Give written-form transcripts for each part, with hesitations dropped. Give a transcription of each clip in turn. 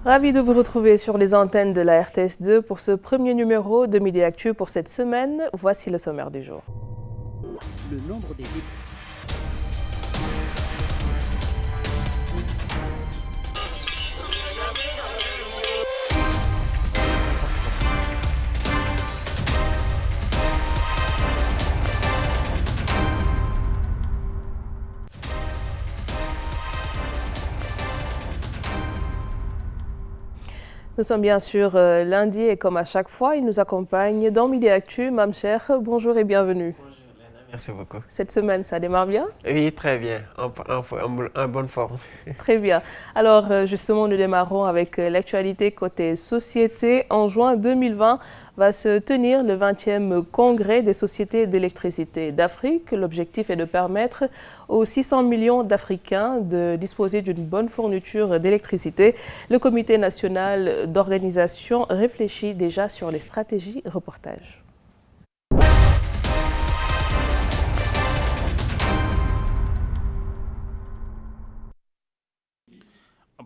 Ravi de vous retrouver sur les antennes de la RTS2 pour ce premier numéro de Midi Actu pour cette semaine. Voici le sommaire du jour. Le nombre des députés. Nous sommes bien sûr lundi et comme à chaque fois, il nous accompagne dans Midi Actu. Mame Cheikh, bonjour et bienvenue. Bonjour Léna, merci beaucoup. Cette semaine, ça démarre bien? Oui, très bien, en bonne forme. Très bien. Alors justement, nous démarrons avec l'actualité côté société. En juin 2020 va se tenir le 20e congrès des sociétés d'électricité d'Afrique. L'objectif est de permettre aux 600 millions d'Africains de disposer d'une bonne fourniture d'électricité. Le comité national d'organisation réfléchit déjà sur les stratégies. Reportage.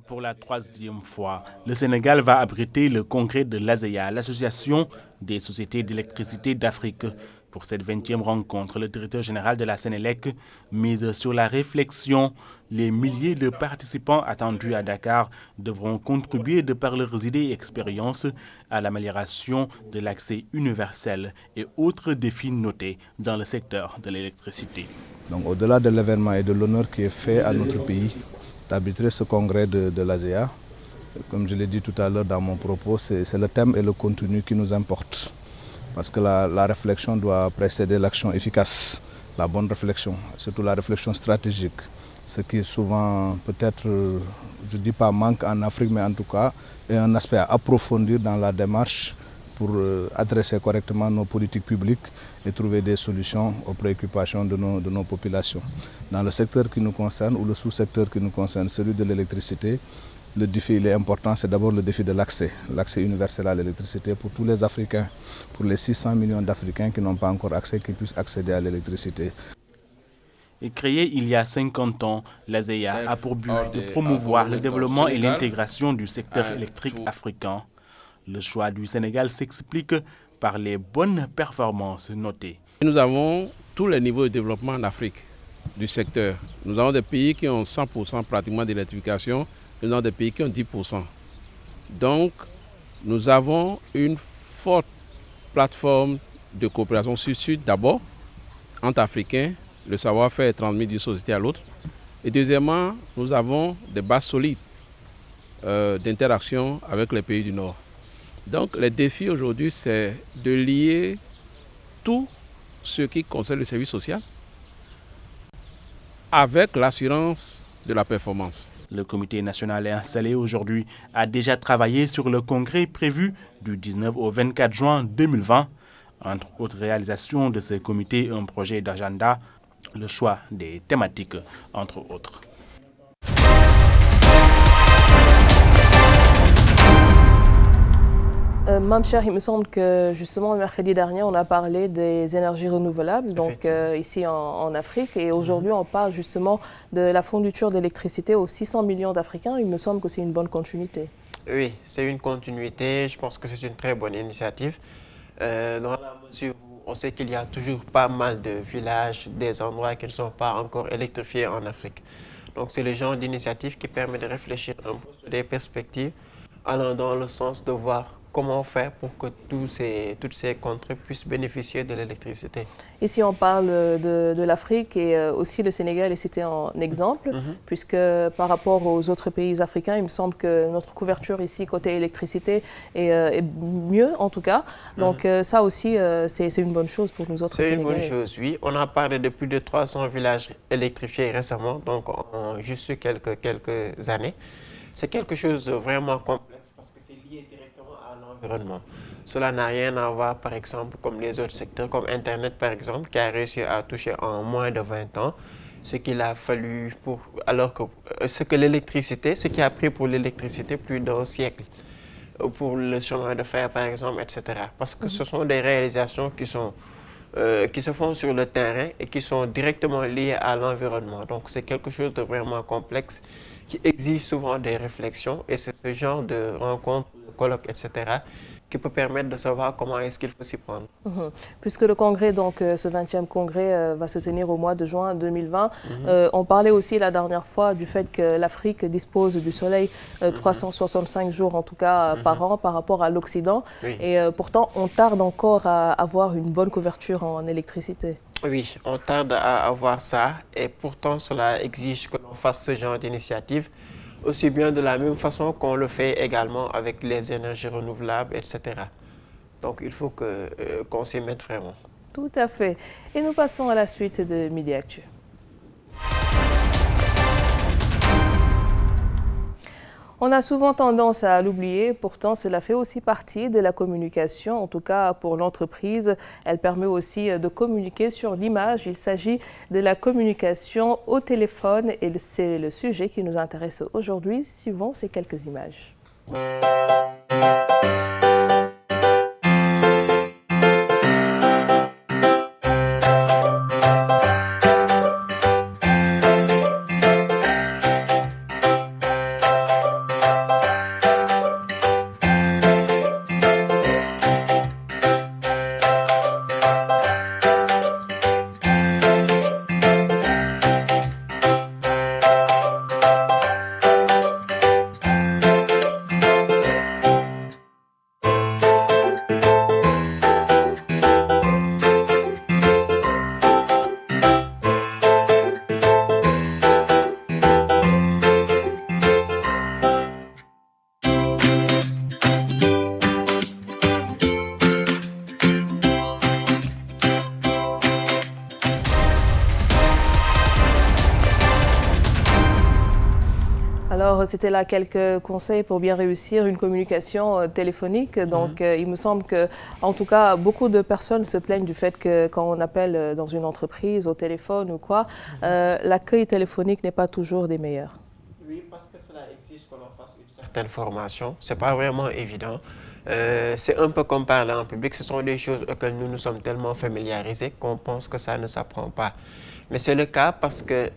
Pour la troisième fois, le Sénégal va abriter le congrès de l'ASEA, l'Association des sociétés d'électricité d'Afrique. Pour cette 20e rencontre, le directeur général de la Sénélec mise sur la réflexion. Les milliers de participants attendus à Dakar devront contribuer de par leurs idées et expériences à l'amélioration de l'accès universel et autres défis notés dans le secteur de l'électricité. Donc au-delà de l'événement et de l'honneur qui est fait à notre pays, d'arbitrer ce congrès de l'ASEA. Comme je l'ai dit tout à l'heure dans mon propos, c'est le thème et le contenu qui nous importent. Parce que la réflexion doit précéder l'action efficace, la bonne réflexion, surtout la réflexion stratégique. Ce qui souvent peut-être, je ne dis pas manque en Afrique, mais en tout cas est un aspect à approfondir dans la démarche pour adresser correctement nos politiques publiques et trouver des solutions aux préoccupations de nos populations. Dans le secteur qui nous concerne ou le sous-secteur qui nous concerne, celui de l'électricité, le défi il est important, c'est d'abord le défi de l'accès universel à l'électricité pour tous les Africains, pour les 600 millions d'Africains qui n'ont pas encore accès, qui puissent accéder à l'électricité. Créée il y a 50 ans, l'ASEA a pour but de promouvoir le développement et l'intégration du secteur électrique africain. Le choix du Sénégal s'explique par les bonnes performances notées. Nous avons tous les niveaux de développement en Afrique du secteur. Nous avons des pays qui ont 100% pratiquement d'électrification, nous avons des pays qui ont 10%. Donc, nous avons une forte plateforme de coopération sud-sud d'abord, entre Africains, le savoir-faire est transmis d'une société à l'autre. Et deuxièmement, nous avons des bases solides d'interaction avec les pays du Nord. Donc, les défis aujourd'hui, c'est de lier tout ce qui concerne le service social avec l'assurance de la performance. Le comité national installé aujourd'hui a déjà travaillé sur le congrès prévu du 19 au 24 juin 2020. Entre autres réalisations de ce comité, un projet d'agenda, le choix des thématiques, entre autres. Mame Cheikh, il me semble que justement mercredi dernier, on a parlé des énergies renouvelables, donc ici en Afrique, et aujourd'hui on parle justement de la fourniture d'électricité aux 600 millions d'Africains. Il me semble que c'est une bonne continuité. Oui, c'est une continuité. Je pense que c'est une très bonne initiative. Dans la mesure où on sait qu'il y a toujours pas mal de villages, des endroits qui ne sont pas encore électrifiés en Afrique. Donc c'est le genre d'initiative qui permet de réfléchir un peu sur des perspectives allant dans le sens de voir comment faire pour que toutes ces contrées puissent bénéficier de l'électricité. Ici, on parle de l'Afrique et aussi le Sénégal est cité en exemple, puisque par rapport aux autres pays africains, il me semble que notre couverture ici, côté électricité, est mieux en tout cas. Donc ça aussi, c'est une bonne chose pour nous autres Sénégalais. C'est une bonne chose, oui. On a parlé de plus de 300 villages électrifiés récemment, donc en juste quelques années. C'est quelque chose de vraiment complexe parce que c'est lié directement à l'environnement. Cela n'a rien à voir, par exemple, comme les autres secteurs, comme Internet, par exemple, qui a réussi à toucher en moins de 20 ans ce qu'il a fallu pour... Alors que ce qui a pris pour l'électricité plus d'un siècle, pour le chemin de fer, par exemple, etc. Parce que ce sont des réalisations qui se font sur le terrain et qui sont directement liées à l'environnement. Donc, c'est quelque chose de vraiment complexe qui exige souvent des réflexions et c'est ce genre de rencontres, de colloques, etc. qui peut permettre de savoir comment est-ce qu'il faut s'y prendre. Puisque le congrès, donc ce 20e congrès va se tenir au mois de juin 2020, on parlait aussi la dernière fois du fait que l'Afrique dispose du soleil 365 jours en tout cas par an par rapport à l'Occident. Oui. Et pourtant, on tarde encore à avoir une bonne couverture en électricité. Oui, on tarde à avoir ça et pourtant cela exige que l'on fasse ce genre d'initiative, aussi bien de la même façon qu'on le fait également avec les énergies renouvelables, etc. Donc il faut qu'on s'y mette vraiment. Tout à fait. Et nous passons à la suite de Midi Actu. On a souvent tendance à l'oublier, pourtant cela fait aussi partie de la communication, en tout cas pour l'entreprise. Elle permet aussi de communiquer sur l'image. Il s'agit de la communication au téléphone et c'est le sujet qui nous intéresse aujourd'hui. Suivons ces quelques images. Alors, c'était là quelques conseils pour bien réussir une communication téléphonique. Donc, il me semble que, en tout cas, beaucoup de personnes se plaignent du fait que quand on appelle dans une entreprise au téléphone ou quoi, l'accueil téléphonique n'est pas toujours des meilleurs. Oui, parce que cela exige que l'on fasse une certaine formation. Ce n'est pas vraiment évident. C'est un peu comme parler en public. Ce sont des choses auxquelles nous nous sommes tellement familiarisés qu'on pense que ça ne s'apprend pas. Mais c'est le cas parce que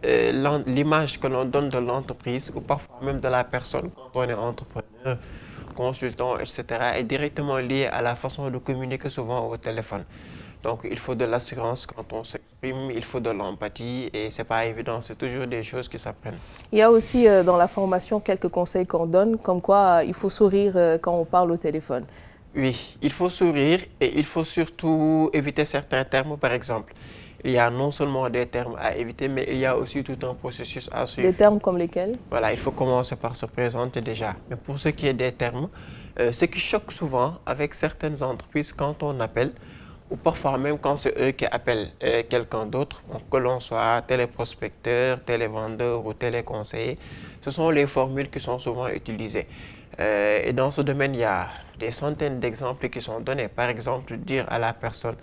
l'image que l'on donne de l'entreprise ou parfois même de la personne quand on est entrepreneur, consultant, etc. est directement liée à la façon de communiquer souvent au téléphone. Donc il faut de l'assurance quand on s'exprime, il faut de l'empathie et c'est pas évident, c'est toujours des choses qui s'apprennent. Il y a aussi dans la formation quelques conseils qu'on donne, comme quoi il faut sourire quand on parle au téléphone. Oui, il faut sourire et il faut surtout éviter certains termes, par exemple. Il y a non seulement des termes à éviter, mais il y a aussi tout un processus à suivre. Des termes comme lesquels? Voilà, il faut commencer par se présenter déjà. Mais pour ce qui est des termes, ce qui choque souvent avec certaines entreprises quand on appelle, ou parfois même quand c'est eux qui appellent quelqu'un d'autre, que l'on soit téléprospecteur, télévendeur ou téléconseiller, ce sont les formules qui sont souvent utilisées. Et dans ce domaine, il y a des centaines d'exemples qui sont donnés. Par exemple, dire à la personne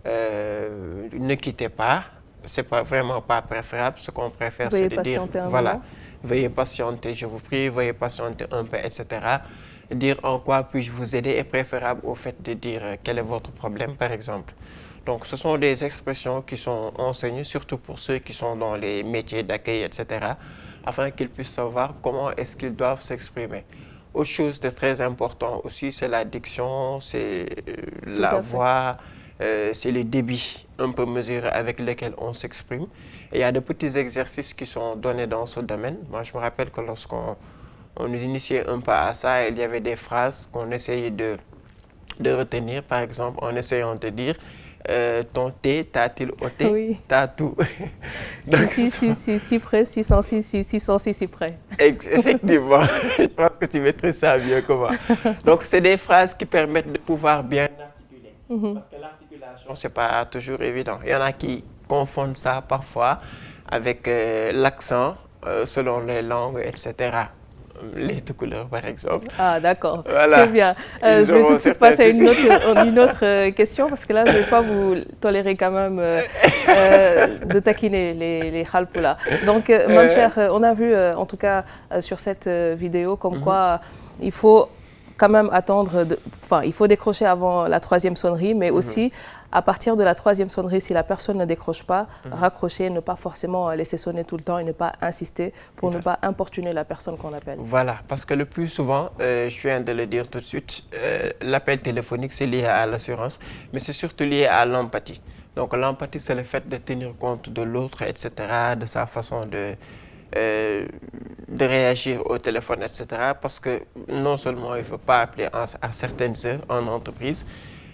ne quittez pas, c'est vraiment pas préférable. Ce qu'on préfère, c'est de dire voilà, veuillez patienter, je vous prie, veuillez patienter un peu, etc. Dire en quoi puis-je vous aider est préférable au fait de dire quel est votre problème, par exemple. Donc, ce sont des expressions qui sont enseignées, surtout pour ceux qui sont dans les métiers d'accueil, etc., afin qu'ils puissent savoir comment est-ce qu'ils doivent s'exprimer. Autre chose de très important aussi, c'est la diction, c'est la voix, c'est le débit un peu mesuré avec lequel on s'exprime. Et il y a de petits exercices qui sont donnés dans ce domaine. Moi, je me rappelle que lorsqu'on nous initiait un peu à ça, il y avait des phrases qu'on essayait de retenir, par exemple, en essayant de dire ton thé, t'a-t-il ôté, oui. T'as tout. Donc, si près, 606, 606, si près. Effectivement, je pense que tu maîtrises ça mieux que moi. Donc, c'est des phrases qui permettent de pouvoir bien articuler. Parce que l'articulation, ce n'est pas toujours évident. Il y en a qui confondent ça parfois avec l'accent selon les langues, etc. Les deux couleurs, par exemple. Ah, d'accord. Voilà. Très bien. Je vais tout de suite passer à une autre question, parce que là, je ne vais pas vous tolérer quand même de taquiner les Halpula. Donc, Mame Cheikh, on a vu, en tout cas, sur cette vidéo, comme quoi il faut quand même attendre, enfin, il faut décrocher avant la 3e sonnerie, mais aussi à partir de la 3e sonnerie, si la personne ne décroche pas, raccrocher, ne pas forcément laisser sonner tout le temps et ne pas insister pour ne pas importuner la personne qu'on appelle. Voilà, parce que le plus souvent, je viens de le dire tout de suite, l'appel téléphonique c'est lié à l'assurance, mais c'est surtout lié à l'empathie. Donc l'empathie c'est le fait de tenir compte de l'autre, etc., de sa façon de réagir au téléphone, etc. Parce que non seulement il ne faut pas appeler à certaines heures en entreprise,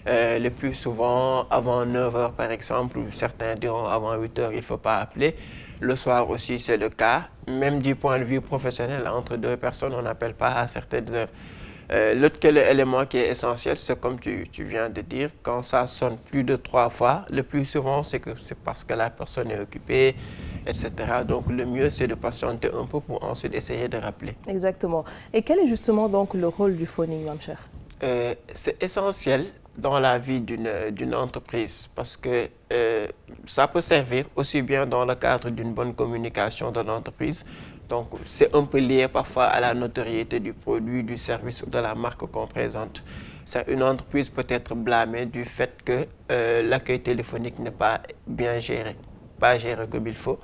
le plus souvent avant 9 heures par exemple, ou certains diront avant 8 heures, il ne faut pas appeler. Le soir aussi c'est le cas, même du point de vue professionnel, entre deux personnes on n'appelle pas à certaines heures. L'autre élément qui est essentiel, c'est comme tu viens de dire, quand ça sonne plus de 3 fois, le plus souvent c'est parce que la personne est occupée, etc. Donc le mieux c'est de patienter un peu pour ensuite essayer de rappeler. Exactement. Et quel est justement donc le rôle du phoning, Mame Cheikh? C'est essentiel dans la vie d'une entreprise parce que ça peut servir aussi bien dans le cadre d'une bonne communication de l'entreprise. Donc c'est un peu lié parfois à la notoriété du produit, du service ou de la marque qu'on présente. Une entreprise peut être blâmée du fait que l'accueil téléphonique n'est pas bien géré, pas géré comme il faut.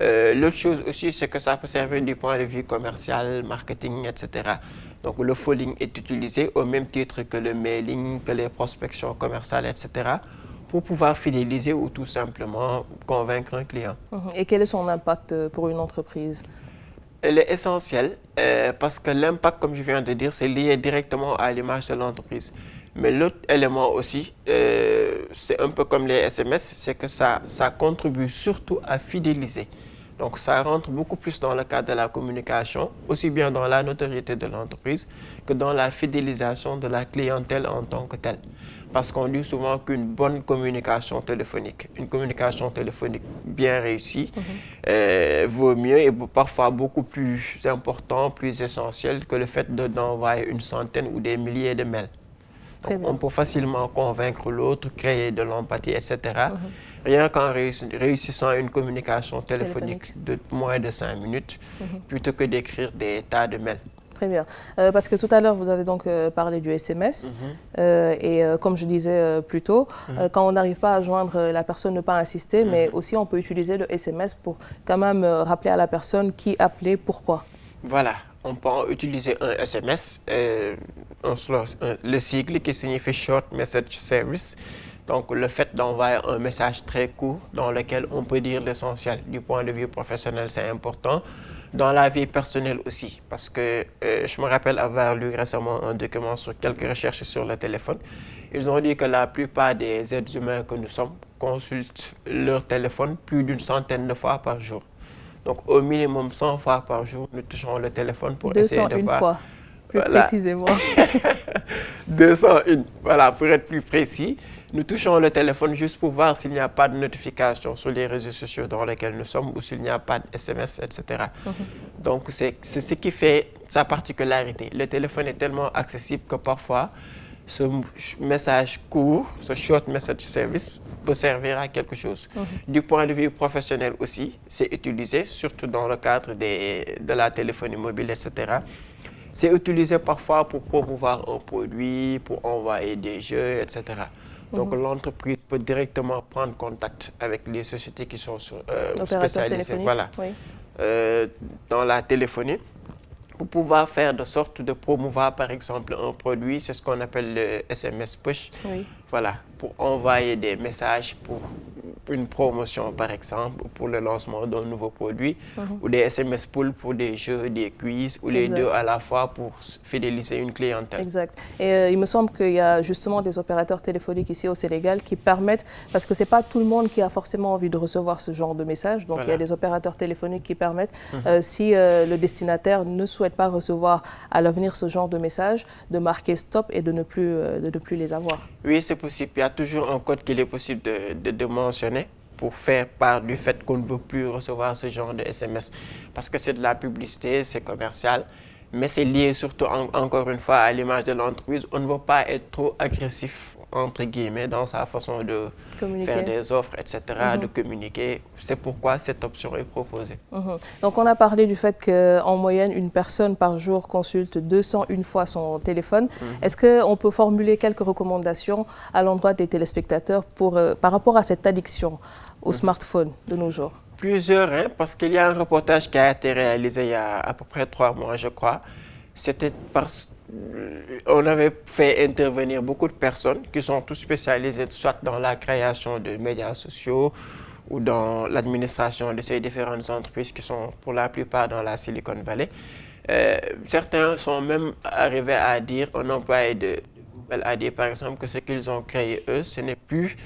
L'autre chose aussi, c'est que ça peut servir du point de vue commercial, marketing, etc. Donc le phoning est utilisé au même titre que le mailing, que les prospections commerciales, etc. pour pouvoir fidéliser ou tout simplement convaincre un client. Et quel est son impact pour une entreprise? Elle est essentielle parce que l'impact, comme je viens de dire, c'est lié directement à l'image de l'entreprise. Mais l'autre élément aussi, c'est un peu comme les SMS, c'est que ça contribue surtout à fidéliser. Donc ça rentre beaucoup plus dans le cadre de la communication, aussi bien dans la notoriété de l'entreprise que dans la fidélisation de la clientèle en tant que telle. Parce qu'on dit souvent qu'une bonne communication téléphonique, une communication téléphonique bien réussie, vaut mieux et parfois beaucoup plus important, plus essentiel que le fait d'envoyer une centaine ou des milliers de mails. Donc, on peut facilement convaincre l'autre, créer de l'empathie, etc. Rien qu'en réussissant une communication téléphonique de moins de 5 minutes, plutôt que d'écrire des tas de mails. Très bien. Parce que tout à l'heure, vous avez donc parlé du SMS. Et comme je disais plus tôt, quand on n'arrive pas à joindre la personne, ne pas insister, mais aussi on peut utiliser le SMS pour quand même rappeler à la personne qui appeler, pourquoi. Voilà. On peut utiliser un SMS, le sigle qui signifie Short Message Service. Donc, le fait d'envoyer un message très court dans lequel on peut dire l'essentiel. Du point de vue professionnel, c'est important. Dans la vie personnelle aussi, parce que je me rappelle avoir lu récemment un document sur quelques recherches sur le téléphone. Ils ont dit que la plupart des êtres humains que nous sommes consultent leur téléphone plus d'une centaine de fois par jour. Donc, au minimum 100 fois par jour, nous touchons le téléphone pour essayer de voir. 201 fois, plus précisément. 201, voilà, pour être plus précis. Nous touchons le téléphone juste pour voir s'il n'y a pas de notification sur les réseaux sociaux dans lesquels nous sommes ou s'il n'y a pas de SMS, etc. Donc, c'est ce qui fait sa particularité. Le téléphone est tellement accessible que parfois, ce message court, ce short message service, peut servir à quelque chose. Du point de vue professionnel aussi, c'est utilisé, surtout dans le cadre de la téléphonie mobile, etc. C'est utilisé parfois pour promouvoir un produit, pour envoyer des jeux, etc. Donc l'entreprise peut directement prendre contact avec les sociétés qui sont spécialisées dans la téléphonie pour pouvoir faire de sorte de promouvoir par exemple un produit, c'est ce qu'on appelle le SMS push. Voilà, pour envoyer des messages pour une promotion par exemple, ou pour le lancement d'un nouveau produit, ou des SMS pull pour des jeux, des quiz, ou les deux à la fois pour fidéliser une clientèle. Exact. Et il me semble qu'il y a justement des opérateurs téléphoniques ici au Sénégal qui permettent, parce que ce n'est pas tout le monde qui a forcément envie de recevoir ce genre de message, donc il y a des opérateurs téléphoniques qui permettent, si le destinataire ne souhaite pas recevoir à l'avenir ce genre de message, de marquer stop et de ne plus les avoir. Oui, c'est possible. Il y a toujours un code qu'il est possible de mentionner pour faire part du fait qu'on ne veut plus recevoir ce genre de SMS. Parce que c'est de la publicité, c'est commercial, mais c'est lié surtout, encore une fois, à l'image de l'entreprise. On ne veut pas être trop agressif entre guillemets, dans sa façon de faire des offres, etc., de communiquer. C'est pourquoi cette option est proposée. Donc, on a parlé du fait qu'en moyenne, une personne par jour consulte 201 fois son téléphone. Est-ce qu'on peut formuler quelques recommandations à l'endroit des téléspectateurs par rapport à cette addiction au smartphone de nos jours? Plusieurs, hein, parce qu'il y a un reportage qui a été réalisé il y a à peu près 3 mois, je crois. C'était parce qu'on avait fait intervenir beaucoup de personnes qui sont tous spécialisées soit dans la création de médias sociaux ou dans l'administration de ces différentes entreprises qui sont pour la plupart dans la Silicon Valley. Certains sont même arrivés à dire, un employé de Google a dit par exemple que ce qu'ils ont créé eux, ce n'est plus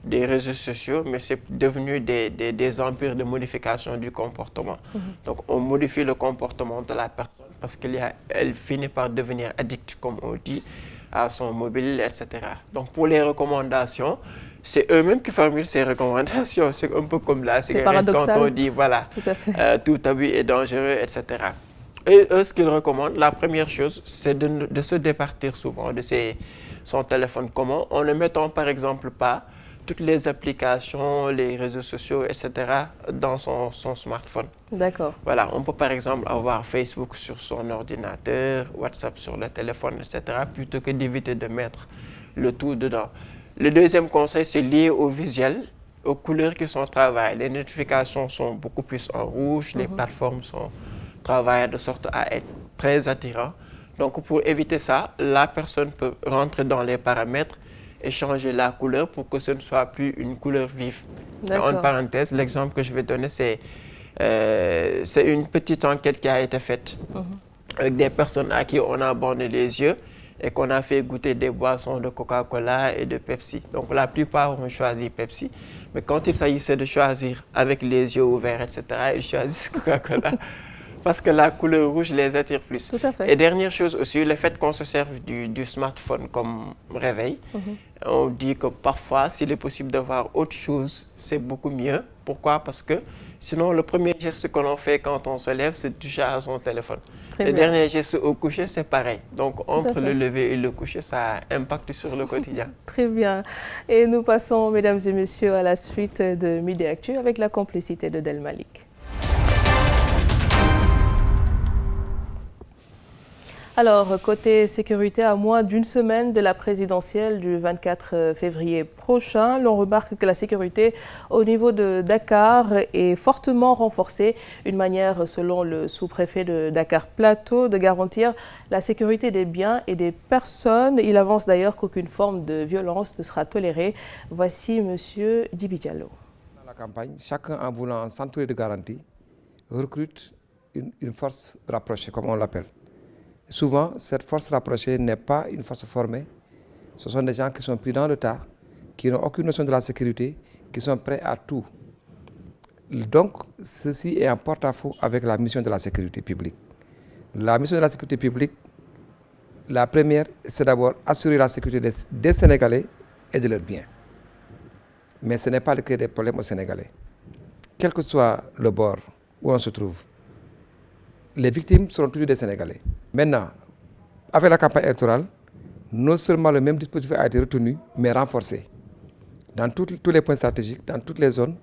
des réseaux sociaux, mais c'est devenu des empires de modification du comportement. Donc, on modifie le comportement de la personne parce qu'elle finit par devenir addict, comme on dit, à son mobile, etc. Donc, pour les recommandations, c'est eux-mêmes qui formulent ces recommandations. C'est un peu comme la cigarette quand on dit, voilà, tout abus est dangereux, etc. Et eux, ce qu'ils recommandent, la première chose, c'est de se départir souvent de son téléphone commun en ne mettant, par exemple, pas toutes les applications, les réseaux sociaux, etc. dans son smartphone. D'accord. Voilà, on peut par exemple avoir Facebook sur son ordinateur, WhatsApp sur le téléphone, etc. plutôt que d'éviter de mettre le tout dedans. Le deuxième conseil, c'est lié au visuel, aux couleurs qui sont travaillées. Les notifications sont beaucoup plus en rouge, les plateformes sont travaillées de sorte à être très attirantes. Donc pour éviter ça, la personne peut rentrer dans les paramètres et changer la couleur pour que ce ne soit plus une couleur vive. En parenthèse, l'exemple que je vais donner, c'est une petite enquête qui a été faite avec des personnes à qui on a bandé les yeux et qu'on a fait goûter des boissons de Coca-Cola et de Pepsi. Donc la plupart ont choisi Pepsi, mais quand il s'agissait de choisir avec les yeux ouverts, etc., ils choisissent Coca-Cola. Parce que la couleur rouge les attire plus. Tout à fait. Et dernière chose aussi, le fait qu'on se serve du smartphone comme réveil, on dit que parfois, s'il est possible d'avoir autre chose, c'est beaucoup mieux. Pourquoi? Parce que sinon, le premier geste que l'on fait quand on se lève, c'est de toucher à son téléphone. Le dernier geste au coucher, c'est pareil. Donc, entre le lever et le coucher, ça impacte sur le quotidien. Très bien. Et nous passons, mesdames et messieurs, à la suite de Midi Actu avec la complicité de Del Malik. Alors, côté sécurité, à moins d'une semaine de la présidentielle du 24 février prochain, l'on remarque que la sécurité au niveau de Dakar est fortement renforcée. Une manière, selon le sous-préfet de Dakar Plateau, de garantir la sécurité des biens et des personnes. Il avance d'ailleurs qu'aucune forme de violence ne sera tolérée. Voici M. Djibi Diallo. Dans la campagne, chacun en voulant s'entourer de garanties, recrute une force rapprochée, comme on l'appelle. Souvent, cette force rapprochée n'est pas une force formée. Ce sont des gens qui sont pris dans le tas, qui n'ont aucune notion de la sécurité, qui sont prêts à tout. Donc, ceci est en porte-à-faux avec la mission de la sécurité publique. La mission de la sécurité publique, la première, c'est d'abord assurer la sécurité des Sénégalais et de leurs biens. Mais ce n'est pas le créer des problèmes aux Sénégalais. Quel que soit le bord où on se trouve, les victimes seront toujours des Sénégalais. Maintenant, avec la campagne électorale, non seulement le même dispositif a été retenu, mais renforcé. Dans tous les points stratégiques, dans toutes les zones,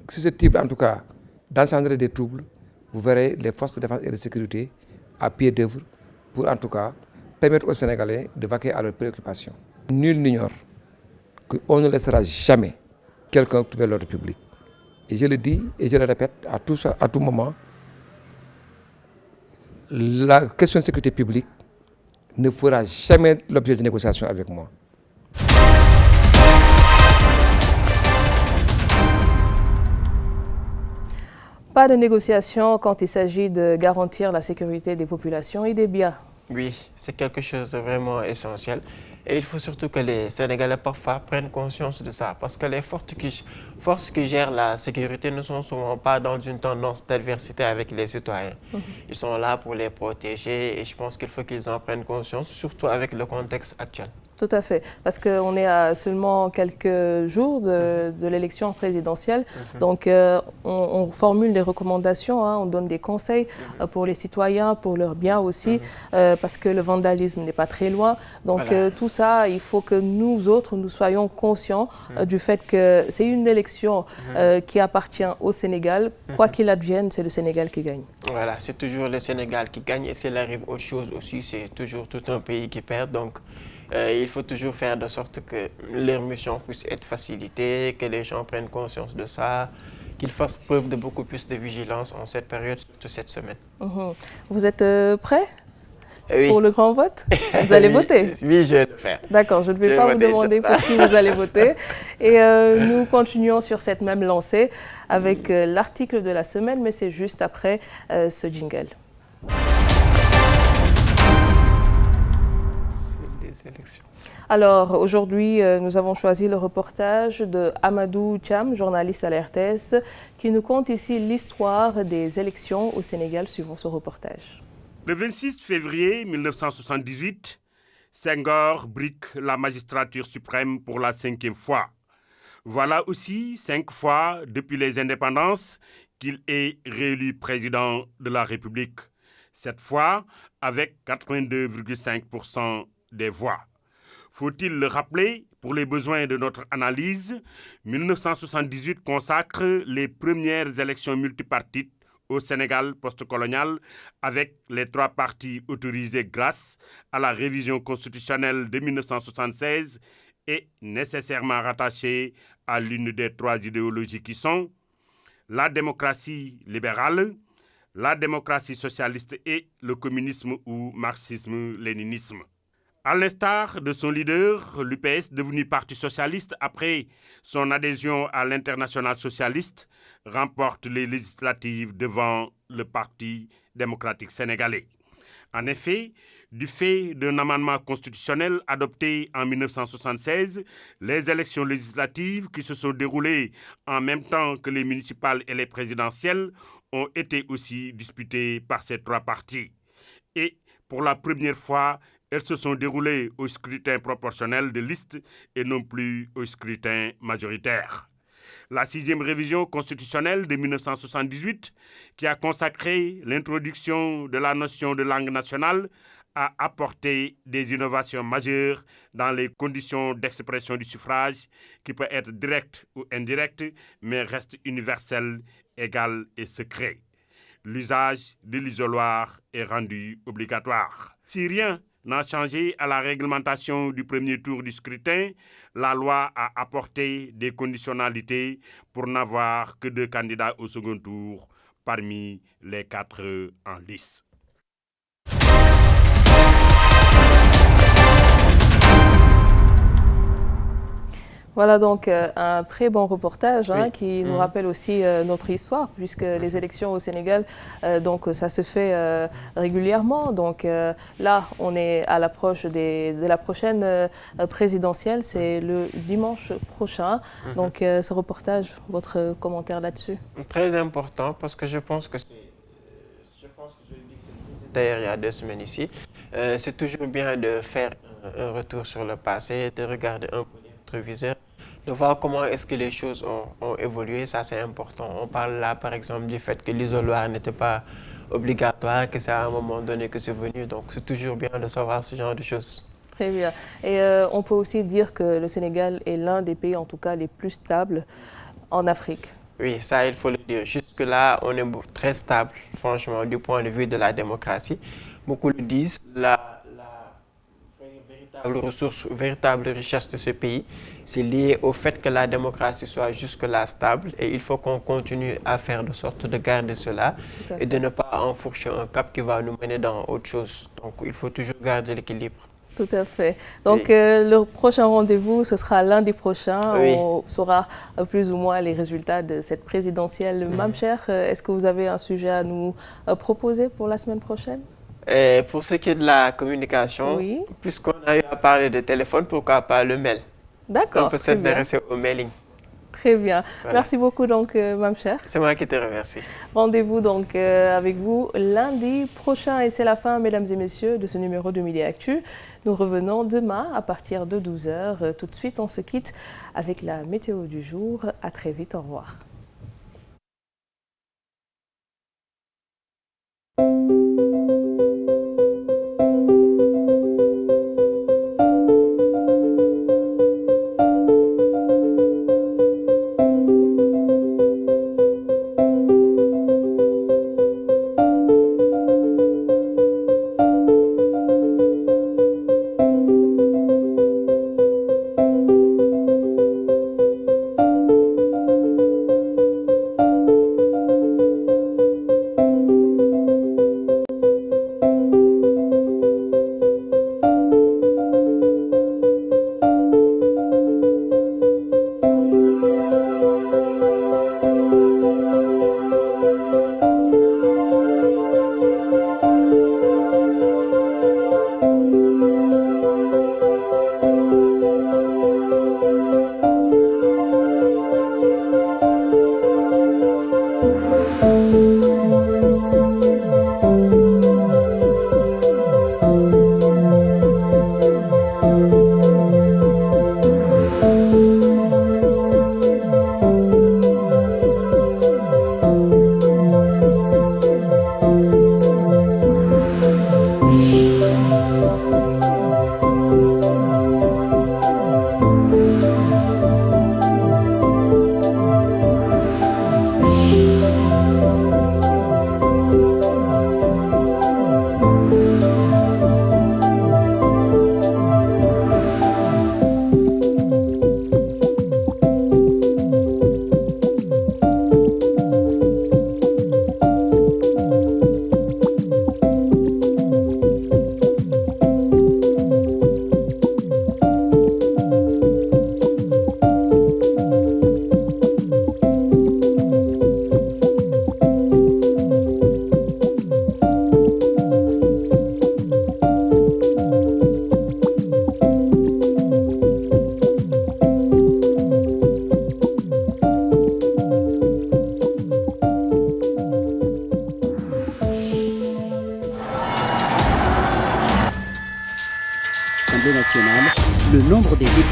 susceptibles en tout cas d'engendrer des troubles, vous verrez les forces de défense et de sécurité à pied d'œuvre pour en tout cas permettre aux Sénégalais de vaquer à leurs préoccupations. Nul n'ignore qu'on ne laissera jamais quelqu'un trouver l'ordre public. Et je le dis et je le répète à tout moment, la question de sécurité publique ne fera jamais l'objet de négociations avec moi. Pas de négociation quand il s'agit de garantir la sécurité des populations et des biens. Oui, c'est quelque chose de vraiment essentiel. Et il faut surtout que les Sénégalais parfois prennent conscience de ça. Parce que les forces qui gèrent la sécurité ne sont souvent pas dans une tendance d'adversité avec les citoyens. Ils sont là pour les protéger et je pense qu'il faut qu'ils en prennent conscience, surtout avec le contexte actuel. Tout à fait, parce qu'on est à seulement quelques jours de l'élection présidentielle. Donc, on formule des recommandations, hein, on donne des conseils pour les citoyens, pour leur bien aussi, parce que le vandalisme n'est pas très loin. Donc, Voilà. tout ça, il faut que nous autres, nous soyons conscients du fait que c'est une élection qui appartient au Sénégal. Quoi qu'il advienne, c'est le Sénégal qui gagne. Voilà, c'est toujours le Sénégal qui gagne et s'il arrive autre chose aussi, c'est toujours tout un pays qui perd. Donc, il faut toujours faire de sorte que leur mission puisse être facilitée, que les gens prennent conscience de ça, qu'ils fassent preuve de beaucoup plus de vigilance en cette période, surtout cette semaine. Vous êtes prêts Oui. pour le grand vote? Vous allez voter? Oui, je vais le faire. D'accord, je ne vais Je pas vais vous voter, demander pour qui vous allez voter. Et nous continuons sur cette même lancée avec l'article de la semaine, mais c'est juste après ce jingle. Alors aujourd'hui, nous avons choisi le reportage de Amadou Cham, journaliste à la RTS, qui nous conte ici l'histoire des élections au Sénégal suivant ce reportage. Le 26 février 1978, Senghor brique la magistrature suprême pour la 5e fois. Voilà aussi 5 fois depuis les indépendances qu'il est réélu président de la République. Cette fois avec 82,5% des voix. Faut-il le rappeler, pour les besoins de notre analyse, 1978 consacre les premières élections multipartites au Sénégal post-colonial avec les 3 partis autorisés grâce à la révision constitutionnelle de 1976 et nécessairement rattachés à l'une des 3 idéologies qui sont la démocratie libérale, la démocratie socialiste et le communisme ou marxisme-léninisme. À l'instar de son leader, l'UPS, devenu Parti socialiste après son adhésion à l'Internationale socialiste, remporte les législatives devant le Parti démocratique sénégalais. En effet, du fait d'un amendement constitutionnel adopté en 1976, les élections législatives qui se sont déroulées en même temps que les municipales et les présidentielles ont été aussi disputées par ces 3 partis. Et pour la première fois, elles se sont déroulées au scrutin proportionnel de liste et non plus au scrutin majoritaire. La 6e révision constitutionnelle de 1978, qui a consacré l'introduction de la notion de langue nationale, a apporté des innovations majeures dans les conditions d'expression du suffrage, qui peut être direct ou indirect, mais reste universel, égal et secret. L'usage de l'isoloir est rendu obligatoire. Si rien n'a changé à la réglementation du premier tour du scrutin, la loi a apporté des conditionnalités pour n'avoir que 2 candidats au second tour parmi les 4 en lice. Voilà donc un très bon reportage qui nous rappelle aussi notre histoire, puisque les élections au Sénégal, donc ça se fait régulièrement. Donc là, on est à l'approche de la prochaine présidentielle, c'est le dimanche prochain. Donc ce reportage, votre commentaire là-dessus? Très important parce que je pense que je le dis d'ailleurs il y a 2 semaines ici. C'est toujours bien de faire un retour sur le passé, de regarder un peu les rétroviseurs, de voir comment est-ce que les choses ont évolué, ça c'est important. On parle là par exemple du fait que l'isoloir n'était pas obligatoire, que c'est à un moment donné que c'est venu, donc c'est toujours bien de savoir ce genre de choses. Très bien. Et on peut aussi dire que le Sénégal est l'un des pays en tout cas les plus stables en Afrique. Oui, ça il faut le dire. Jusque-là, on est très stable, franchement, du point de vue de la démocratie. Beaucoup le disent, la véritable richesse de ce pays, c'est lié au fait que la démocratie soit jusque-là stable et il faut qu'on continue à faire de sorte de garder cela et de ne pas enfourcher un cap qui va nous mener dans autre chose. Donc il faut toujours garder l'équilibre. Tout à fait. Donc le prochain rendez-vous, ce sera lundi prochain. Oui. On saura plus ou moins les résultats de cette présidentielle. Mamcher, est-ce que vous avez un sujet à nous proposer pour la semaine prochaine? Et pour ce qui est de la communication, puisqu'on a eu à parler de téléphone, pourquoi pas le mail? D'accord. On peut s'intéresser au mailing. Très bien. Voilà. Merci beaucoup donc, Mame Cheikh. C'est moi qui te remercie. Rendez-vous donc avec vous lundi prochain et c'est la fin, mesdames et messieurs, de ce numéro de Midi Actu. Nous revenons demain à partir de 12h. Tout de suite, on se quitte avec la météo du jour. À très vite, au revoir. l'Assemblée nationale, le nombre des députés.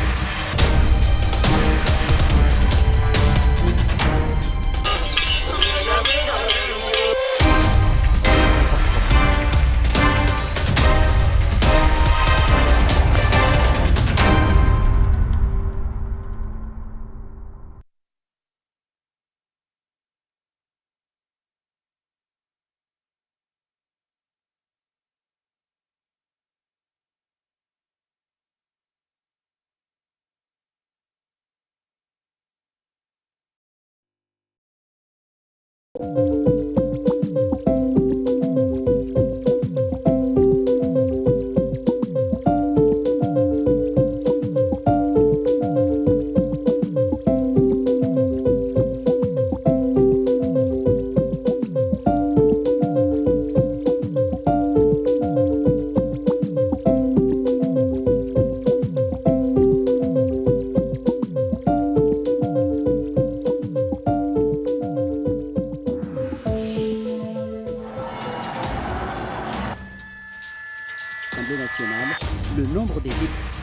Nationale, le nombre des députés.